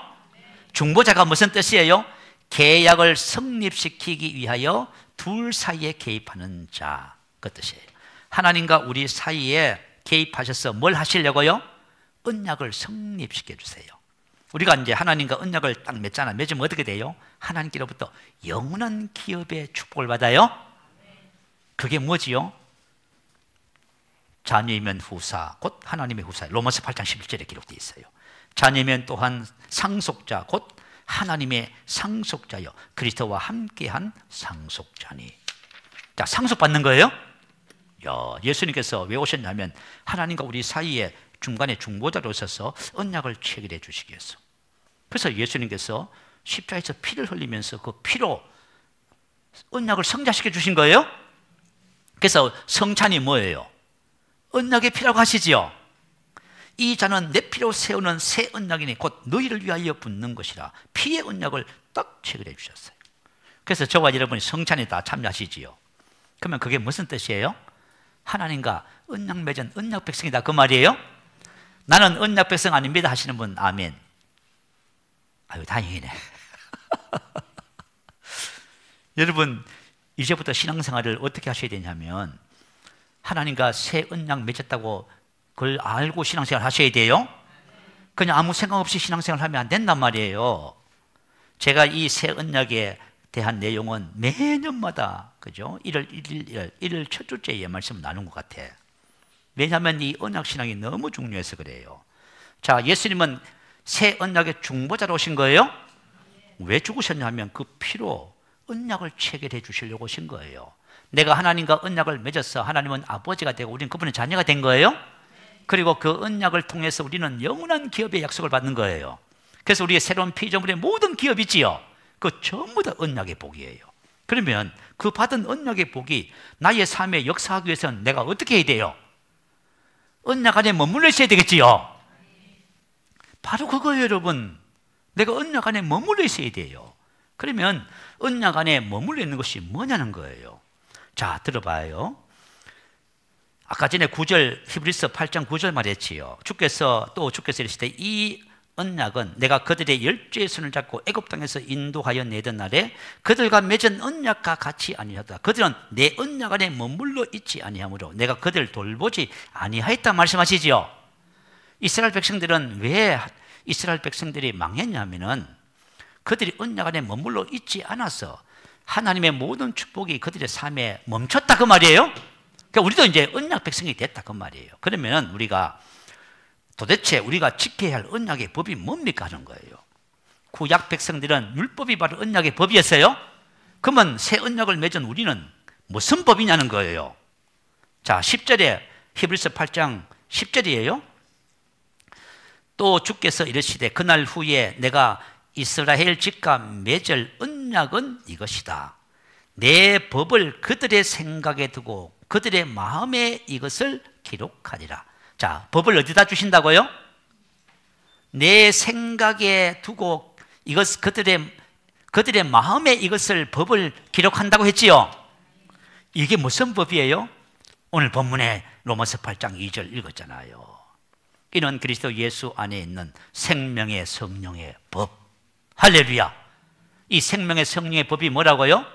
중보자가 무슨 뜻이에요? 계약을 성립시키기 위하여 둘 사이에 개입하는 자, 그 뜻이에요. 하나님과 우리 사이에 개입하셔서 뭘 하시려고요? 언약을 성립시켜 주세요. 우리가 이제 하나님과 언약을 딱 맺잖아. 맺으면 어떻게 돼요? 하나님께로부터 영원한 기업의 축복을 받아요. 그게 뭐지요? 자녀이면 후사, 곧 하나님의 후사. 로마서 8장 11절에 기록되어 있어요. 자녀이면 또한 상속자, 곧 하나님의 상속자여 그리스도와 함께한 상속자니. 자, 상속받는 거예요? 예수님께서 왜 오셨냐면 하나님과 우리 사이에 중간에 중보자로 오셔서 언약을 체결해 주시기 위해서. 그래서 예수님께서 십자가에서 피를 흘리면서 그 피로 언약을 성자시켜 주신 거예요. 그래서 성찬이 뭐예요? 언약의 피라고 하시지요. 이 자는 내 피로 세우는 새 언약이니 곧 너희를 위하여 붓는 것이라. 피의 언약을 딱 체결해 주셨어요. 그래서 저와 여러분이 성찬에 다 참여하시지요. 그러면 그게 무슨 뜻이에요? 하나님과 언약 맺은 언약 백성이다 그 말이에요. 나는 언약 백성 아닙니다 하시는 분 아멘. 아유, 다행이네. 여러분, 이제부터 신앙생활을 어떻게 하셔야 되냐면 하나님과 새 언약 맺었다고 그걸 알고 신앙생활 하셔야 돼요. 그냥 아무 생각 없이 신앙생활 하면 안 된단 말이에요. 제가 이 새 언약에 대한 내용은 매년마다, 그죠? 1월 첫 주째에 말씀을 나눈 것 같아. 왜냐하면 이 언약 신앙이 너무 중요해서 그래요. 자, 예수님은 새 언약의 중보자로 오신 거예요. 왜 죽으셨냐면 그 피로 언약을 체결해 주시려고 오신 거예요. 내가 하나님과 언약을 맺어서 하나님은 아버지가 되고 우리는 그분의 자녀가 된 거예요. 그리고 그 언약을 통해서 우리는 영원한 기업의 약속을 받는 거예요. 그래서 우리의 새로운 피조물의 모든 기업이지요. 그 전부 다 언약의 복이에요. 그러면 그 받은 언약의 복이 나의 삶에 역사하기 위해서는 내가 어떻게 해야 돼요? 언약 안에 머물러 있어야 되겠지요. 바로 그거예요, 여러분. 내가 언약 안에 머물러 있어야 돼요. 그러면 언약 안에 머물러 있는 것이 뭐냐는 거예요. 자, 들어봐요. 아까 전에 9절, 히브리서 8장 9절 말했지요. 주께서 이르시되 이 언약은 내가 그들의 열죄의 손을 잡고 애굽 땅에서 인도하여 내던 날에 그들과 맺은 언약과 같이 아니하다. 그들은 내 언약 안에 머물러 있지 아니하므로 내가 그들을 돌보지 아니하였다 말씀하시지요. 이스라엘 백성들은 왜 이스라엘 백성들이 망했냐면은 그들이 언약 안에 머물러 있지 않아서 하나님의 모든 축복이 그들의 삶에 멈췄다 그 말이에요. 그러니까 우리도 이제 언약 백성이 됐다 그 말이에요. 그러면 우리가 도대체 우리가 지켜야 할 언약의 법이 뭡니까 하는 거예요. 구약 백성들은 율법이 바로 언약의 법이었어요. 그러면 새 언약을 맺은 우리는 무슨 법이냐는 거예요. 자, 10절에 히브리서 8장 10절이에요. 또 주께서 이르시되 그날 후에 내가 이스라엘 집과 맺을 언약은 이것이다. 내 법을 그들의 생각에 두고 그들의 마음에 이것을 기록하리라. 자, 법을 어디다 주신다고요? 내 생각에 두고 그들의 마음에 이것을 법을 기록한다고 했지요. 이게 무슨 법이에요? 오늘 본문에 로마서 8장 2절 읽었잖아요. 이는 그리스도 예수 안에 있는 생명의 성령의 법. 할렐루야. 이 생명의 성령의 법이 뭐라고요?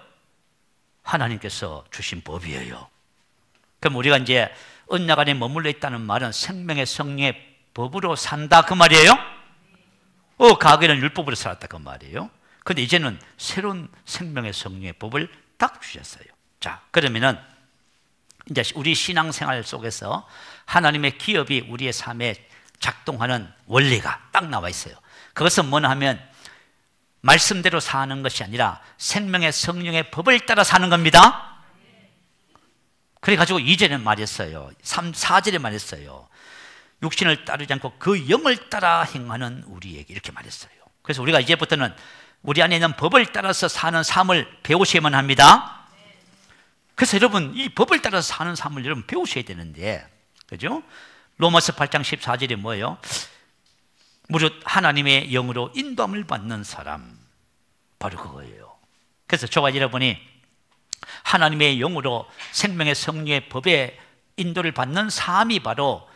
하나님께서 주신 법이에요. 그럼 우리가 이제 언약 안에 머물러 있다는 말은 생명의 성령의 법으로 산다 그 말이에요? 과거에는 율법으로 살았다 그 말이에요. 그런데 이제는 새로운 생명의 성령의 법을 딱 주셨어요. 자, 그러면은 이제 우리 신앙생활 속에서 하나님의 기업이 우리의 삶에 작동하는 원리가 딱 나와 있어요. 그것은 뭐냐 하면 말씀대로 사는 것이 아니라 생명의 성령의 법을 따라 사는 겁니다. 그래가지고 2절에 말했어요. 4절에 말했어요. 육신을 따르지 않고 그 영을 따라 행하는 우리에게 이렇게 말했어요. 그래서 우리가 이제부터는 우리 안에 있는 법을 따라서 사는 삶을 배우셔야만 합니다. 그래서 여러분 이 법을 따라서 사는 삶을 여러분 배우셔야 되는데, 그죠? 로마서 8장 14절이 뭐예요? 무릇 하나님의 영으로 인도함을 받는 사람, 바로 그거예요. 그래서 저와 여러분이 하나님의 영으로 생명의 성령의 법에 인도를 받는 삶이 바로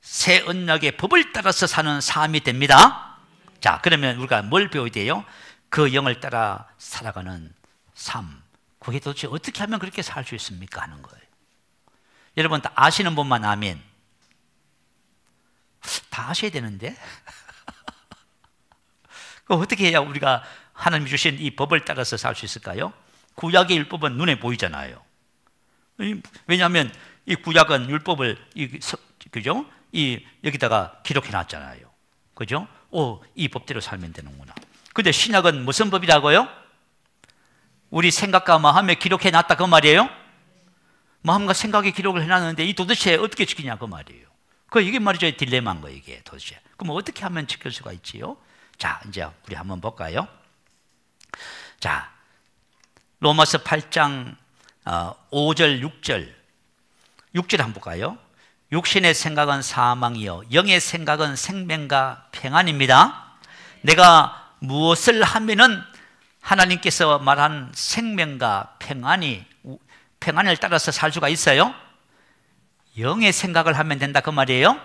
새 언약의 법을 따라서 사는 삶이 됩니다. 자, 그러면 우리가 뭘 배워야 돼요? 그 영을 따라 살아가는 삶. 그게 도대체 어떻게 하면 그렇게 살 수 있습니까? 하는 거예요. 여러분 다 아시는 분만 아멘. 다 아셔야 되는데 어떻게 해야 우리가 하나님이 주신 이 법을 따라서 살 수 있을까요? 구약의 율법은 눈에 보이잖아요. 왜냐하면 이 구약은 율법을 그죠? 여기다가 기록해 놨잖아요. 그죠? 이 법대로 살면 되는구나. 근데 신약은 무슨 법이라고요? 우리 생각과 마음에 기록해 놨다 그 말이에요? 마음과 생각에 기록을 해놨는데 이 도대체 어떻게 지키냐 그 말이에요. 이게 말이죠. 딜레마인 거예요, 이게 도대체. 그럼 어떻게 하면 지킬 수가 있지요? 자, 이제 우리 한번 볼까요? 자, 로마서 8장 5절, 6절 한번 볼까요? 육신의 생각은 사망이요 영의 생각은 생명과 평안입니다. 내가 무엇을 하면은 하나님께서 말한 생명과 평안을 따라서 살 수가 있어요? 영의 생각을 하면 된다 그 말이에요?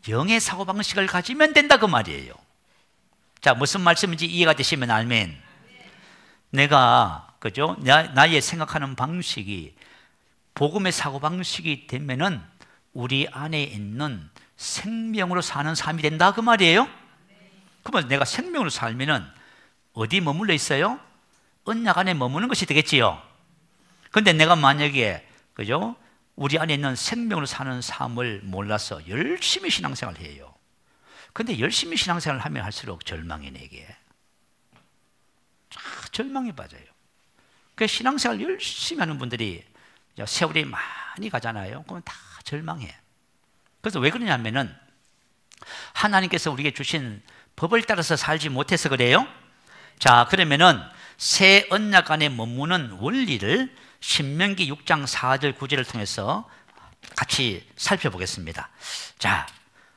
영의 사고방식을 가지면 된다 그 말이에요. 자, 무슨 말씀인지 이해가 되시면 아멘. 내가 그죠? 나의 생각하는 방식이 복음의 사고방식이 되면은 우리 안에 있는 생명으로 사는 삶이 된다 그 말이에요? 그러면 내가 생명으로 살면은 어디 머물러 있어요? 언약 안에 머무는 것이 되겠지요. 근데 내가 만약에 그죠? 우리 안에 있는 생명으로 사는 삶을 몰라서 열심히 신앙생활을 해요. 근데 열심히 신앙생활을 하면 할수록 절망이 내게 절망에 빠져요. 그 신앙생활 열심히 하는 분들이 세월이 많이 가잖아요. 그러면 다 절망해. 그래서 왜 그러냐면은 하나님께서 우리에게 주신 법을 따라서 살지 못해서 그래요. 자, 그러면은 새 언약 안에 머무는 원리를 신명기 6장 4절 9절을 통해서 같이 살펴보겠습니다. 자,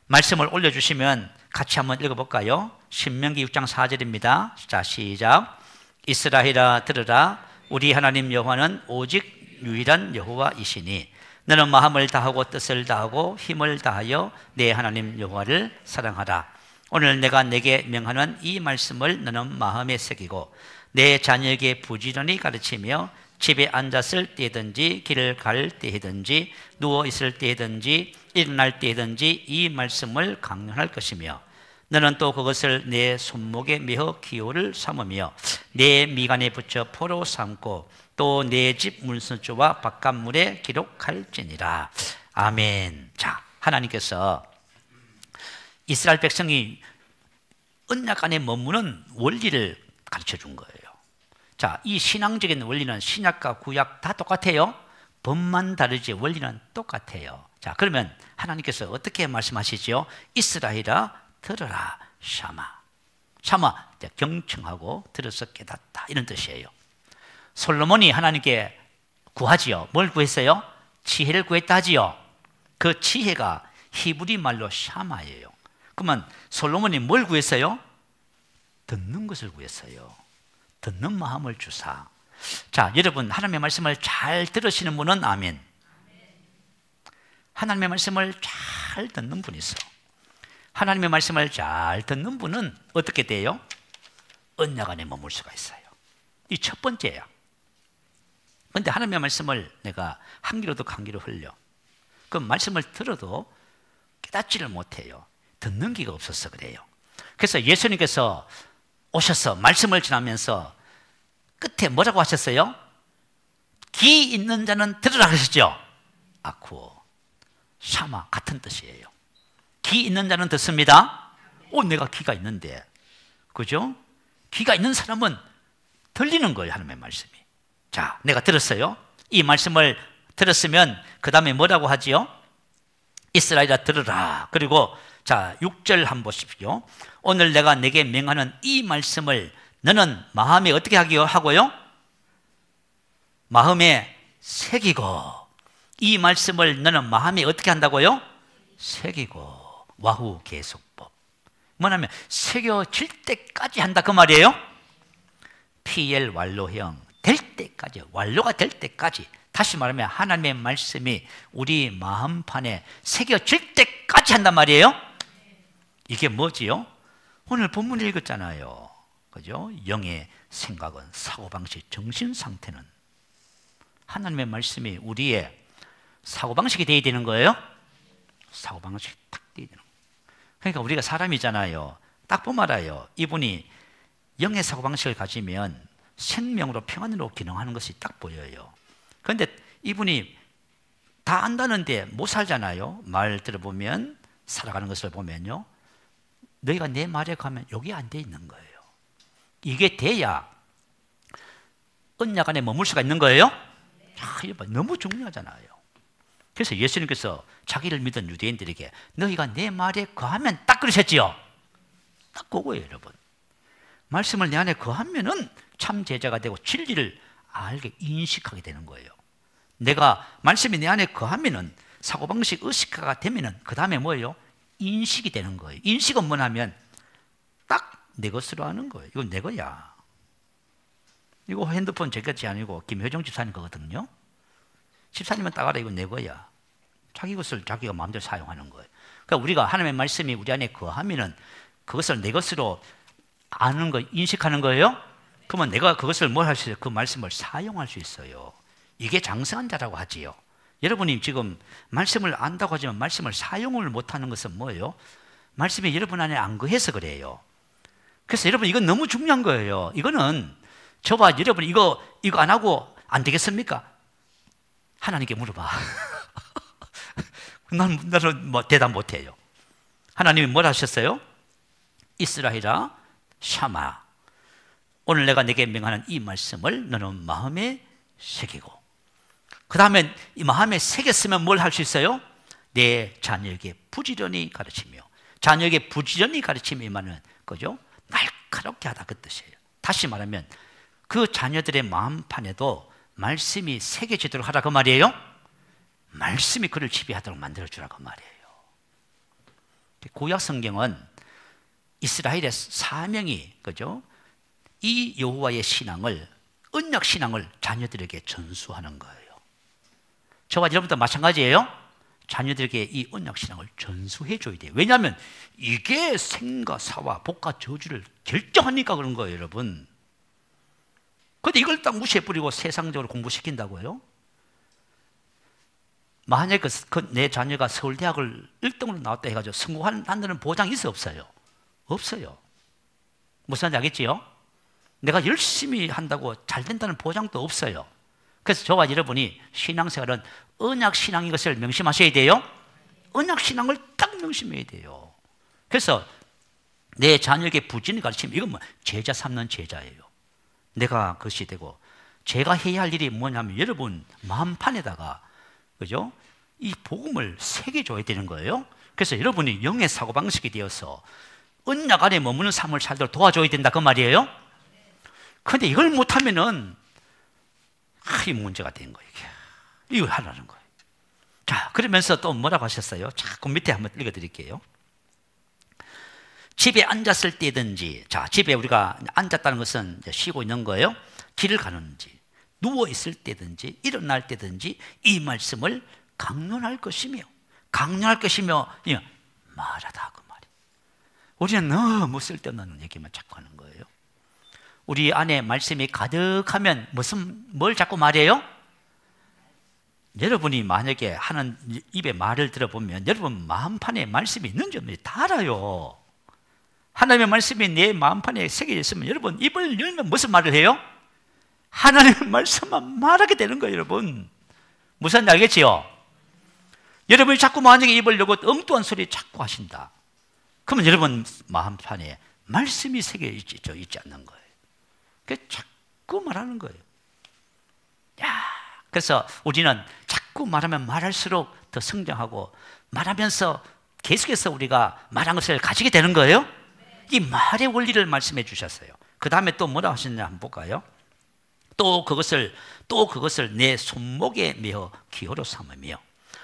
말씀을 올려주시면 같이 한번 읽어볼까요? 신명기 6장 4절입니다. 자, 시작. 이스라엘아 들으라. 우리 하나님 여호와는 오직 유일한 여호와이시니 너는 마음을 다하고 뜻을 다하고 힘을 다하여 내 하나님 여호와를 사랑하라. 오늘 내가 내게 명하는 이 말씀을 너는 마음에 새기고 내 자녀에게 부지런히 가르치며 집에 앉았을 때든지 길을 갈 때든지 누워 있을 때든지 일어날 때든지 이 말씀을 강론할 것이며 너는 또 그것을 내 손목에 메어 기호를 삼으며 내 미간에 붙여 포로 삼고 또 내 집 문선조와 바깥문에 기록할지니라. 아멘. 자, 하나님께서 이스라엘 백성이 언약 안에 머무는 원리를 가르쳐 준 거예요. 자, 이 신앙적인 원리는 신약과 구약 다 똑같아요. 법만 다르지 원리는 똑같아요. 자, 그러면 하나님께서 어떻게 말씀하시지요? 이스라엘아 들어라. 샤마 경청하고 들어서 깨닫다 이런 뜻이에요. 솔로몬이 하나님께 구하지요. 뭘 구했어요? 지혜를 구했다 하지요. 그 지혜가 히브리 말로 샤마예요. 그러면 솔로몬이 뭘 구했어요? 듣는 것을 구했어요. 듣는 마음을 주사. 자, 여러분 하나님의 말씀을 잘 들으시는 분은 아멘. 하나님의 말씀을 잘 듣는 분이 있어. 하나님의 말씀을 잘 듣는 분은 어떻게 돼요? 언약 안에 머물 수가 있어요. 이 첫 번째야. 그런데 하나님의 말씀을 내가 한 귀로도 한 귀로 흘려. 그 말씀을 들어도 깨닫지를 못해요. 듣는 귀가 없어서 그래요. 그래서 예수님께서 오셔서 말씀을 전하면서 끝에 뭐라고 하셨어요? 귀 있는 자는 들으라 하셨죠? 아쿠어, 샤마 같은 뜻이에요. 귀 있는 자는 듣습니다. 내가 귀가 있는데, 그죠? 귀가 있는 사람은 들리는 거예요, 하나님의 말씀이. 자, 내가 들었어요. 이 말씀을 들었으면 그 다음에 뭐라고 하지요? 이스라엘아 들으라. 그리고 자, 6절 한번 보십시오. 오늘 내가 내게 명하는 이 말씀을 너는 마음에 어떻게 하고요? 마음에 새기고. 이 말씀을 너는 마음에 어떻게 한다고요? 새기고. 와후 계속법. 뭐냐면 새겨질 때까지 한다 그 말이에요. PL 완료형 될 때까지, 완료가 될 때까지, 다시 말하면 하나님의 말씀이 우리 마음판에 새겨질 때까지 한단 말이에요. 이게 뭐지요? 오늘 본문 읽었잖아요. 그죠? 영의 생각은, 사고방식, 정신상태는 하나님의 말씀이 우리의 사고방식이 되어야 되는 거예요. 사고방식이 딱 되어야 되는 거예요. 그러니까 우리가 사람이잖아요. 딱 보면 알아요. 이분이 영의 사고방식을 가지면 생명으로 평안으로 기능하는 것이 딱 보여요. 그런데 이분이 다 안다는데 못 살잖아요. 말 들어보면, 살아가는 것을 보면요, 너희가 내 말에 가면 여기 안 돼 있는 거예요. 이게 돼야 언약 안에 머물 수가 있는 거예요. 이거 너무 중요하잖아요. 그래서 예수님께서 자기를 믿은 유대인들에게 너희가 내 말에 거하면, 딱 그러셨지요. 딱 그거예요, 여러분. 말씀을 내 안에 거하면은 참 제자가 되고 진리를 알게, 인식하게 되는 거예요. 내가 말씀이 내 안에 거하면은, 사고방식 의식화가 되면은 그 다음에 뭐예요? 인식이 되는 거예요. 인식은 뭐냐면 딱 내 것으로 하는 거예요. 이건 내 거야. 이거 핸드폰 제 것이 아니고 김효정 집사님 거거든요. 집사님은 딱 알아. 이건 내 거야. 자기 것을 자기가 마음대로 사용하는 거예요. 그러니까 우리가 하나님의 말씀이 우리 안에 거하면은 그것을 내 것으로 아는 거, 인식하는 거예요. 그러면 내가 그것을 뭘 할 수 있어요? 그 말씀을 사용할 수 있어요. 이게 장성한 자라고 하지요. 여러분이 지금 말씀을 안다고 하지만 말씀을 사용을 못하는 것은 뭐예요? 말씀이 여러분 안에 안 거해서 그래요. 그래서 여러분, 이건 너무 중요한 거예요. 이거는 저와 여러분 이거 안 하고 안 되겠습니까? 하나님께 물어봐. 나는 뭐 대답 못해요. 하나님이 뭘 하셨어요? 이스라엘아, 샤마, 오늘 내가 내게 명하는 이 말씀을 너는 마음에 새기고, 그 다음에 이 마음에 새겼으면 뭘 할 수 있어요? 내 자녀에게 부지런히 가르치며. 자녀에게 부지런히 가르치며 말은 그죠? 날카롭게 하다, 그 뜻이에요. 다시 말하면 그 자녀들의 마음판에도 말씀이 새겨지도록 하라, 그 말이에요. 말씀이 그를 지배하도록 만들어주라, 그 말이에요. 구약 성경은 이스라엘의 사명이, 그죠? 이 여호와의 신앙을, 언약 신앙을 자녀들에게 전수하는 거예요. 저와 여러분도 마찬가지예요. 자녀들에게 이 언약 신앙을 전수해 줘야 돼요. 왜냐하면 이게 생과 사와 복과 저주를 결정하니까 그런 거예요, 여러분. 그런데 이걸 딱 무시해 버리고 세상적으로 공부시킨다고요? 만약에 내 자녀가 서울대학을 1등으로 나왔다 해가지고 성공한다는 보장이 있어요, 없어요? 없어요. 무슨 말인지 알겠지요? 내가 열심히 한다고 잘 된다는 보장도 없어요. 그래서 저와 여러분이 신앙생활은 언약신앙인 것을 명심하셔야 돼요. 언약신앙을 딱 명심해야 돼요. 그래서 내 자녀에게 부지런히 가르치면, 이건 뭐 제자 삼는 제자예요. 내가 그것이 되고, 제가 해야 할 일이 뭐냐면 여러분 마음판에다가, 그죠? 이 복음을 새겨줘야 되는 거예요. 그래서 여러분이 영의 사고방식이 되어서 언약 안에 머무는 삶을 살도록 도와줘야 된다, 그 말이에요. 그런데 이걸 못하면은 이 문제가 된 거예요. 이걸 하라는 거예요. 자, 그러면서 또 뭐라고 하셨어요? 자꾸 밑에 한번 읽어드릴게요. 집에 앉았을 때든지, 자, 집에 우리가 앉았다는 것은 쉬고 있는 거예요. 길을 가는지, 누워 있을 때든지, 일어날 때든지 이 말씀을 강론할 것이며, 강론할 것이며 말하다, 그 말이. 우리는 너무 쓸데없는 얘기만 자꾸 하는 거예요. 우리 안에 말씀이 가득하면 뭘 자꾸 말해요? 여러분이 만약에 하는 입에 말을 들어보면 여러분 마음판에 말씀이 있는지 없는지 다 알아요. 하나님의 말씀이 내 마음판에 새겨져 있으면 여러분 입을 열면 무슨 말을 해요? 하나님의 말씀만 말하게 되는 거예요, 여러분. 무슨 말인지 알겠지요? 여러분이 자꾸 만약에 입을 열고 엉뚱한 소리 자꾸 하신다, 그러면 여러분 마음판에 말씀이 새겨져 있지 않는 거예요. 그래서 자꾸 말하는 거예요. 야, 그래서 우리는 자꾸 말하면 말할수록 더 성장하고, 말하면서 계속해서 우리가 말한 것을 가지게 되는 거예요. 이 말의 원리를 말씀해 주셨어요. 그 다음에 또 뭐라 하셨냐 한번 볼까요? 또 그것을 내 손목에 메어 기호로 삼으며.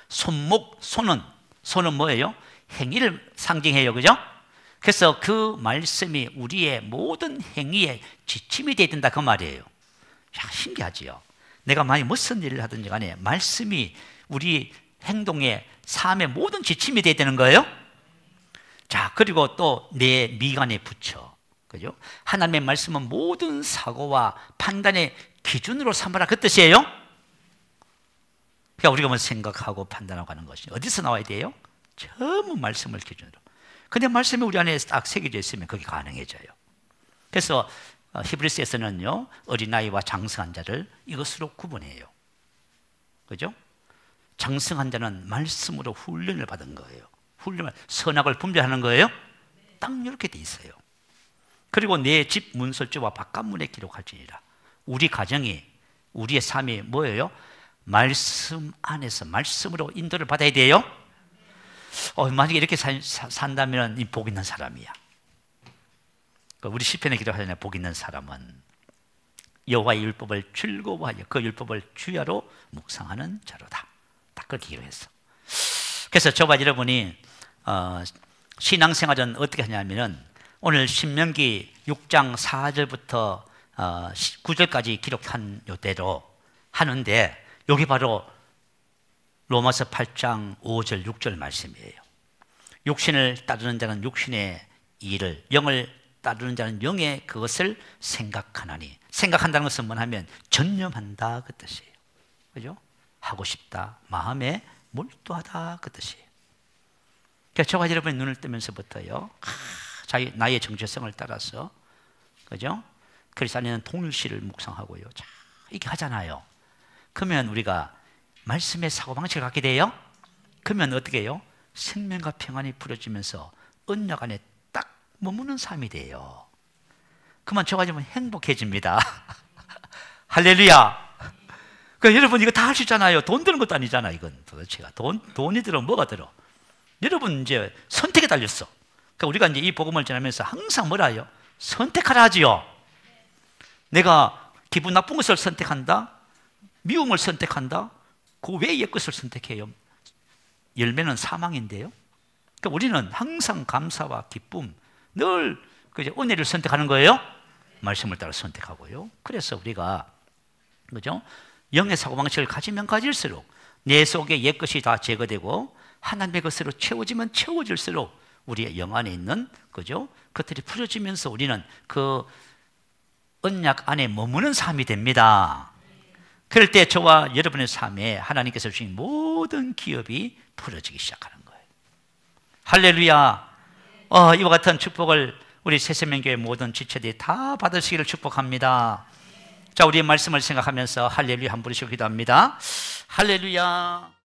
손목, 손은 뭐예요? 행위를 상징해요, 그죠? 그래서 그 말씀이 우리의 모든 행위에 지침이 되어야 된다 그 말이에요. 야, 신기하지요. 내가 만약 무슨 일을 하든지 간에 말씀이 우리 행동의 삶의 모든 지침이 되어야 되는 거예요. 자, 그리고 또 내 미간에 붙여, 그죠? 하나님의 말씀은 모든 사고와 판단의 기준으로 삼으라 그 뜻이에요. 그러니까 우리가 뭐 생각하고 판단하고 하는 것이 어디서 나와야 돼요? 전부 말씀을 기준으로. 근데 말씀이 우리 안에 딱 새겨져 있으면 그게 가능해져요. 그래서 히브리서에서는요, 어린아이와 장성한 자를 이것으로 구분해요. 그죠? 장성한 자는 말씀으로 훈련을 받은 거예요. 훈련을, 선악을 분별하는 거예요. 딱 이렇게 돼 있어요. 그리고 내 집 문설주와 바깥문에 기록할지니라. 우리 가정이, 우리의 삶이 뭐예요? 말씀 안에서 말씀으로 인도를 받아야 돼요. 만약에 이렇게 산다면 이 복 있는 사람이야. 우리 시편에 기록하잖아요. 복 있는 사람은 여호와의 율법을 즐거워하여 그 율법을 주야로 묵상하는 자로다. 딱 그렇게 기록했어. 그래서 저와 여러분이 신앙생활은 어떻게 하냐면은 오늘 신명기 6장 4절부터 9절까지 기록한 요대로 하는데, 여기 바로 로마서 8장 5절 6절 말씀이에요. 육신을 따르는 자는 육신의 일을, 영을 따르는 자는 영의 그것을 생각하나니. 생각한다는 것은 뭐냐면 전념한다 그 뜻이에요. 그죠? 하고 싶다, 마음에 몰두하다 그 뜻이에요. 그러니까 저와 여러분이 눈을 뜨면서부터요, 나의 정체성을 따라서, 그죠? 그리스도 안에는 통일시를 묵상하고요, 자, 이렇게 하잖아요. 그러면 우리가 말씀의 사고방식을 갖게 돼요. 그러면 어떻게 해요? 생명과 평안이 부러지면서 언약 안에 딱 머무는 삶이 돼요. 그만 저가 되면 행복해집니다. 할렐루야. 그러니까 여러분 이거 다 할 수 있잖아요. 돈 드는 것도 아니잖아. 이건 도대체가 돈이 들어 뭐가 들어? 여러분 이제 선택에 달렸어. 그러니까 우리가 이제 이 복음을 전하면서 항상 뭐라 해요? 선택하라 하지요. 내가 기분 나쁜 것을 선택한다, 미움을 선택한다, 그 외의 것을 선택해요. 열매는 사망인데요. 그러니까 우리는 항상 감사와 기쁨, 늘 은혜를 선택하는 거예요. 말씀을 따라 선택하고요. 그래서 우리가, 그죠? 영의 사고방식을 가지면 가질수록 내 속에 옛 것이 다 제거되고 하나님의 것으로 채워지면 채워질수록 우리의 영 안에 있는, 그죠? 그것들이 풀어지면서 우리는 그 언약 안에 머무는 삶이 됩니다. 그럴 때 저와 여러분의 삶에 하나님께서 주신 모든 기업이 풀어지기 시작하는 거예요. 할렐루야. 이와 같은 축복을 우리 새생명교회 모든 지체들이 다 받으시기를 축복합니다. 자, 우리의 말씀을 생각하면서 할렐루야 한 부르시고 기도합니다. 할렐루야.